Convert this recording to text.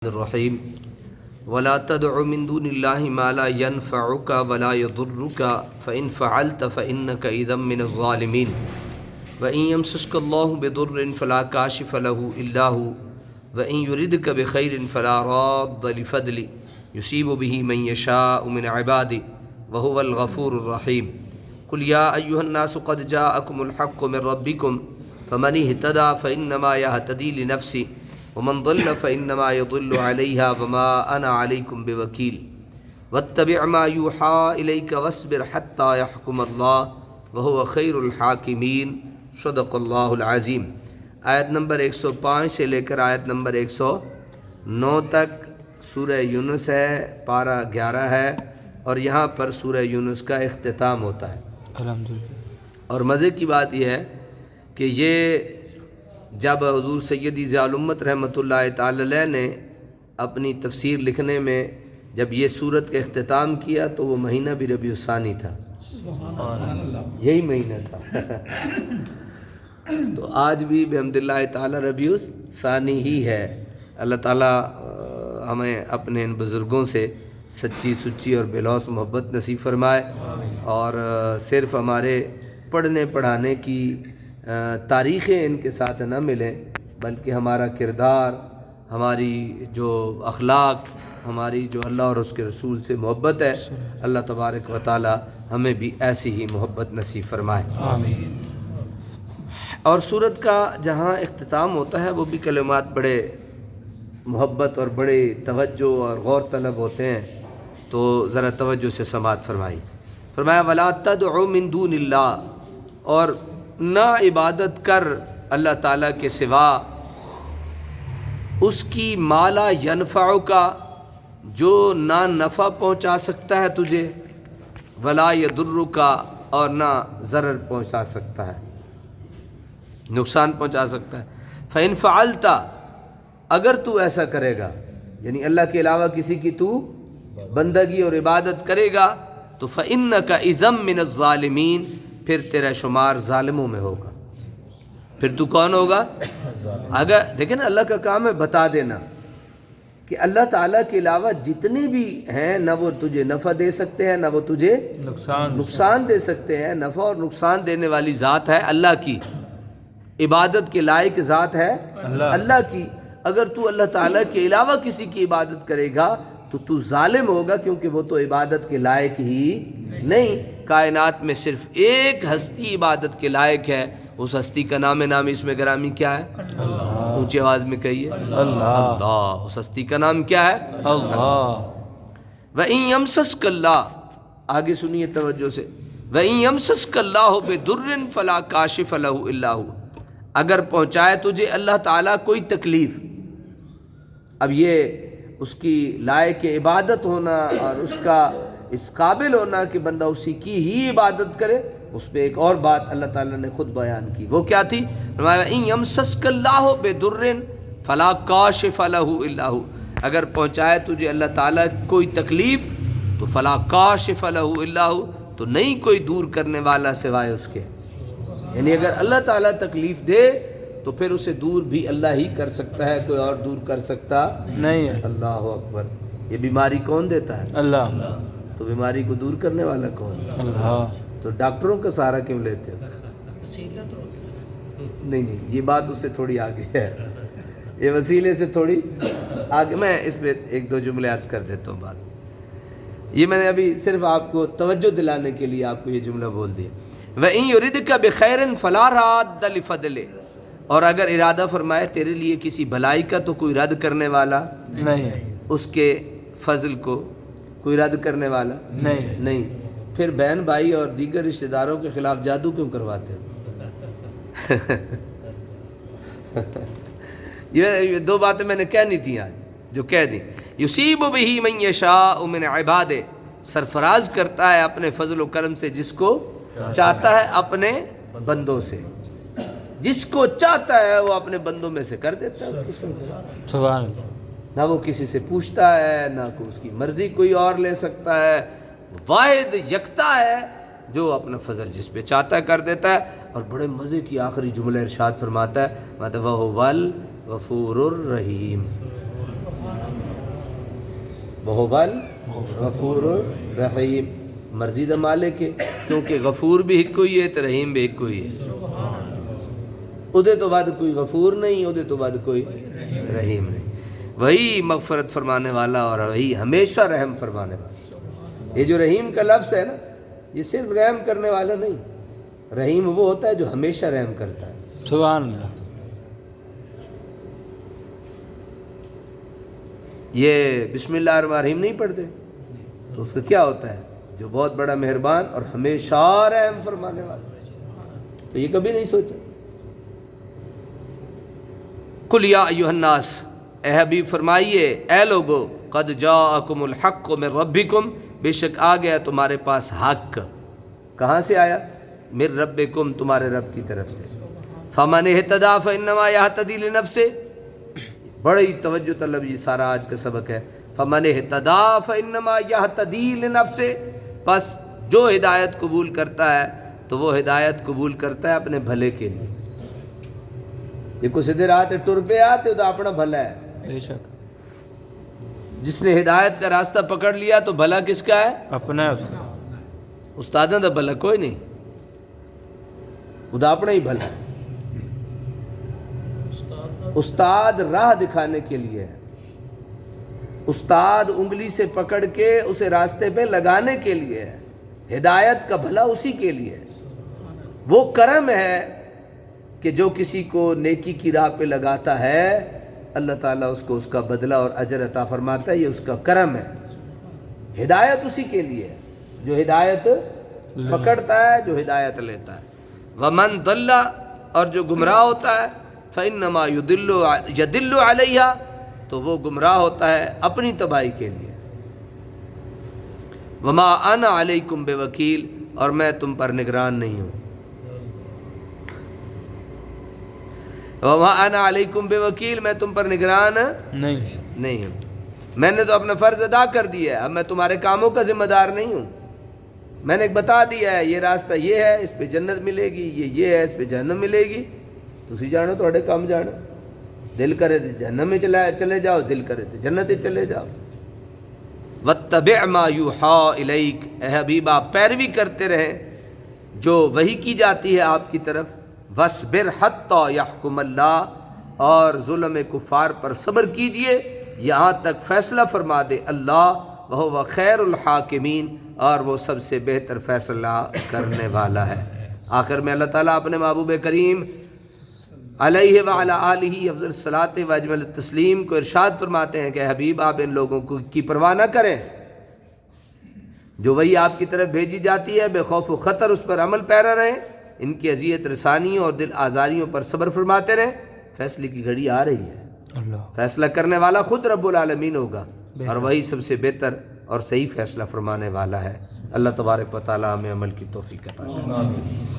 الرحیم ولا تدع من دون اللہ ما لا ينفعك ولا يضرك فإن فعلت فإنك إذا من الظالمین وإن يمسسك الله بضر فلا كاشف له إلا هو وإن يردك بخير فلا راد لفضله يصيب به من يشاء من عباده وهو الغفور الرحيم قل يا أيها الناس قد جاءكم الحق من ربكم فمن اهتدى فإنما يهتدي لنفسه ومن ضل فإنما يضل عليها وما أنا عليكم بوكيل واتبع ما يوحى إليك واصبر حتى يحكم الله وهو خير الحاكمين صدق اللہ العظیم۔ آیت نمبر 105 سے لے کر آیت نمبر 109 تک سورہ یونس ہے، پارہ 11 ہے، اور یہاں پر سورہ یونس کا اختتام ہوتا ہے الحمدللہ۔ اور مزے کی بات یہ ہے کہ یہ جب حضور سیدی ضیاء الامت رحمۃ اللہ تعالی علیہ نے اپنی تفسیر لکھنے میں جب یہ سورت کا اختتام کیا تو وہ مہینہ بھی ربیع الثانی تھا، یہی مہینہ تھا۔ تو آج بھی بحمد اللہ تعالی ربیع الثانی ہی ہے۔ اللہ تعالی ہمیں اپنے ان بزرگوں سے سچی سچی اور بلوث محبت نصیب فرمائے، اور صرف ہمارے پڑھنے پڑھانے کی تاریخیں ان کے ساتھ نہ ملیں، بلکہ ہمارا کردار، ہماری جو اخلاق، ہماری جو اللہ اور اس کے رسول سے محبت ہے، اللہ تبارک و تعالی ہمیں بھی ایسی ہی محبت نصیب فرمائے آمین۔ اور سورت کا جہاں اختتام ہوتا ہے وہ بھی کلمات بڑے محبت اور بڑے توجہ اور غور طلب ہوتے ہیں، تو ذرا توجہ سے سماعت فرمائی۔ فرمایا وَلَا تَدْعُ مِن دُونِ اللَّهِ، اور نہ عبادت کر اللہ تعالیٰ کے سوا اس کی مالا ینفع کا، جو نہ نفع پہنچا سکتا ہے تجھے، ولا یضر کا، اور نہ ضرر پہنچا سکتا ہے، نقصان پہنچا سکتا ہے۔ فإن فعلت، اگر تو ایسا کرے گا، یعنی اللہ کے علاوہ کسی کی تو بندگی اور عبادت کرے گا، تو فإنک اذا من الظالمین، پھر تیرا شمار ظالموں میں ہوگا۔ پھر تو کون ہوگا؟ اگر دیکھیں نا، اللہ کا کام ہے بتا دینا کہ اللہ تعالیٰ کے علاوہ جتنے بھی ہیں، نہ وہ تجھے نفع دے سکتے ہیں، نہ وہ تجھے نقصان دے سکتے ہیں۔ نفع اور نقصان دینے والی ذات ہے اللہ کی، عبادت کے لائق ذات ہے اللہ کی۔ اگر تو اللہ تعالیٰ کے علاوہ کسی کی عبادت کرے گا تو تو ظالم ہوگا، کیونکہ وہ تو عبادت کے لائق ہی نہیں۔ کائنات میں صرف ایک ہستی عبادت کے لائق ہے، اس ہستی کا نام اس میں گرامی کیا ہے؟ اللہ۔ اونچی آواز میں کہیے اللہ۔ اس ہستی کا نام کیا ہے؟ اللہ۔ وَإِن يَمْسَسْكَ اللَّهُ، آگے سنیے توجہ سے، وَإِن يَمْسَسْكَ اللَّهُ بِضُرٍّ فَلَا كَاشِفَ لَهُ إِلَّا هُوَ، اگر پہنچائے تجھے اللہ تعالیٰ کوئی تکلیف، اب یہ اس کی لائق عبادت ہونا اور اس کا اس قابل ہونا کہ بندہ اسی کی ہی عبادت کرے، اس پہ ایک اور بات اللہ تعالیٰ نے خود بیان کی، وہ کیا تھی؟ فرمایا ان یمسسک اللہ بضر فلا کاشف لہ الا ہو، اگر پہنچائے تجھے اللہ تعالیٰ کوئی تکلیف تو فلا کاشف لہ الا ہو، تو نہیں کوئی دور کرنے والا سوائے اس کے، یعنی اگر اللہ تعالیٰ تکلیف دے تو پھر اسے دور بھی اللہ ہی کر سکتا ہے، کوئی اور دور کر سکتا نہیں ہے۔ اللہ اکبر۔ یہ بیماری کون دیتا ہے؟ اللہ۔ تو بیماری کو دور کرنے والا کون؟ اللہ۔ تو ڈاکٹروں کا سہارا کیوں لیتے ہو؟ نہیں، یہ بات اس سے تھوڑی آگے ہے، یہ وسیلے سے تھوڑی آگے۔ میں اس پہ ایک دو جملے عرض کر دیتا ہوں بات، یہ میں نے ابھی صرف آپ کو توجہ دلانے کے لیے آپ کو یہ جملہ بول دیا۔ وَإِن يُرِدْكَ بِخَيْرٍ فَلَا رَادَّ لِفَضْلِهِ، اور اگر ارادہ فرمائے تیرے لیے کسی بھلائی کا تو کوئی رد کرنے والا نہیں ہے، اس کے فضل کو کوئی رد کرنے والا نہیں۔ پھر بہن بھائی اور دیگر رشتہ داروں کے خلاف جادو کیوں کرواتے ہو؟ یہ دو باتیں میں نے کہنی تھی آج، جو کہہ دی۔ یصیب بہ من یشاء من عبادہ، سرفراز کرتا ہے اپنے فضل و کرم سے جس کو چاہتا ہے اپنے بندوں سے، جس کو چاہتا ہے وہ اپنے بندوں میں سے کر دیتا ہے اس کو۔ سبحان اللہ۔ نہ وہ کسی سے پوچھتا ہے، نہ کوئی اس کی مرضی کوئی اور لے سکتا ہے، واحد یکتا ہے جو اپنا فضل جس پہ چاہتا ہے کر دیتا ہے۔ اور بڑے مزے کی آخری جملہ ارشاد فرماتا ہے وَهُوَ الْغَفُورُ الرَّحِيمُ، وَهُوَ الْغَفُورُ الرَّحِيمُ مرضی دا مالک ہے، کیونکہ غفور بھی ایک کوئی ہے تو رحیم بھی ایک کوئی ہے. ادھے تو بعد کوئی غفور نہیں، ادھے تو بعد کوئی رحیم نہیں. وہی مغفرت فرمانے والا اور وہی ہمیشہ رحم فرمانے والا. یہ جو رحیم کا لفظ ہے نا، یہ صرف رحم کرنے والا نہیں. رحیم وہ ہوتا ہے جو ہمیشہ رحم کرتا ہے. سبحان اللہ. یہ بسم اللہ الرحمن الرحیم نہیں پڑھتے تو اس کا کیا ہوتا ہے؟ جو بہت بڑا مہربان اور ہمیشہ رحم فرمانے والا. تو یہ کبھی نہیں سوچا. قل یا ایھا الناس، اے حبیب فرمائیے اے لوگو، قد جاءکم الحق من ربکم، بے شک آ گیا تمہارے پاس حق. کہاں سے آیا؟ من ربکم، تمہارے رب کی طرف سے. فمن اہتدی فانما یہتدی لنفسہ، بڑی توجہ طلب یہ سارا آج کا سبق ہے. فمن اہتدی فانما یہتدی لنفسہ، پس جو ہدایت قبول کرتا ہے تو وہ ہدایت قبول کرتا ہے اپنے بھلے کے لیے. یہ کو سیدھے راہ تے ٹر پہ آتے تو اپنا بھلا ہے. بے شک. جس نے ہدایت کا راستہ پکڑ لیا تو بھلا کس کا ہے؟ اپنا. استادوں دا بھلا کوئی نہیں، خدا اپنا ہی بھلا ہے. استاد راہ دکھانے کے لیے ہے. استاد انگلی سے پکڑ کے اسے راستے پہ لگانے کے لیے ہے. ہدایت کا بھلا اسی کے لیے ہے. وہ کرم ہے کہ جو کسی کو نیکی کی راہ پہ لگاتا ہے اللہ تعالیٰ اس کو اس کا بدلہ اور اجر عطا فرماتا ہے. یہ اس کا کرم ہے. ہدایت اسی کے لیے ہے جو ہدایت پکڑتا ہے، جو ہدایت لیتا ہے. ومن ضل، اور جو گمراہ ہوتا ہے، فإنما يضل علیہا، تو وہ گمراہ ہوتا ہے اپنی تباہی کے لیے. وما انا علیکم بوکیل، اور میں تم پر نگران نہیں ہوں. وما انا علیکم بوکیل، میں تم پر نگران نہیں ہوں. میں نے تو اپنا فرض ادا کر دیا ہے، اب میں تمہارے کاموں کا ذمہ دار نہیں ہوں. میں نے بتا دیا ہے یہ راستہ یہ ہے، اس پہ جنت ملے گی، یہ ہے اس پہ جہنم ملے گی. تسی جانو تھوڑے کام جانو. دل کرے تو جہنم میں چلے جاؤ، دل کرے تو جنت چلے جاؤ. واتبع ما یوحی الیک، اے حبیب آپ پیروی کرتے رہیں جو وحی کی جاتی ہے آپ کی طرف. وَاصْبِرْ حَتَّى يَحْكُمَ اللَّهُ، اور ظلم کفار پر صبر کیجئے یہاں تک فیصلہ فرما دے اللہ. وَهُوَ خَيْرُ الْحَاكِمِينَ، اور وہ سب سے بہتر فیصلہ کرنے والا ہے. آخر میں اللہ تعالیٰ اپنے محبوب کریم علیہ وعلی آلہ افضل الصلاۃ و اجمل التسلیم کو ارشاد فرماتے ہیں کہ حبیب آپ ان لوگوں کی پرواہ نہ کریں جو وہی آپ کی طرف بھیجی جاتی ہے. بے خوف و خطر اس پر عمل پیرا رہیں، ان کی اذیت رسانیوں اور دل آزاریوں پر صبر فرماتے رہیں. فیصلے کی گھڑی آ رہی ہے. فیصلہ کرنے والا خود رب العالمین ہوگا، اور وہی سب سے بہتر اور صحیح فیصلہ فرمانے والا ہے. اللہ تبارک و تعالی ہمیں عمل کی توفیق عطا فرمائے.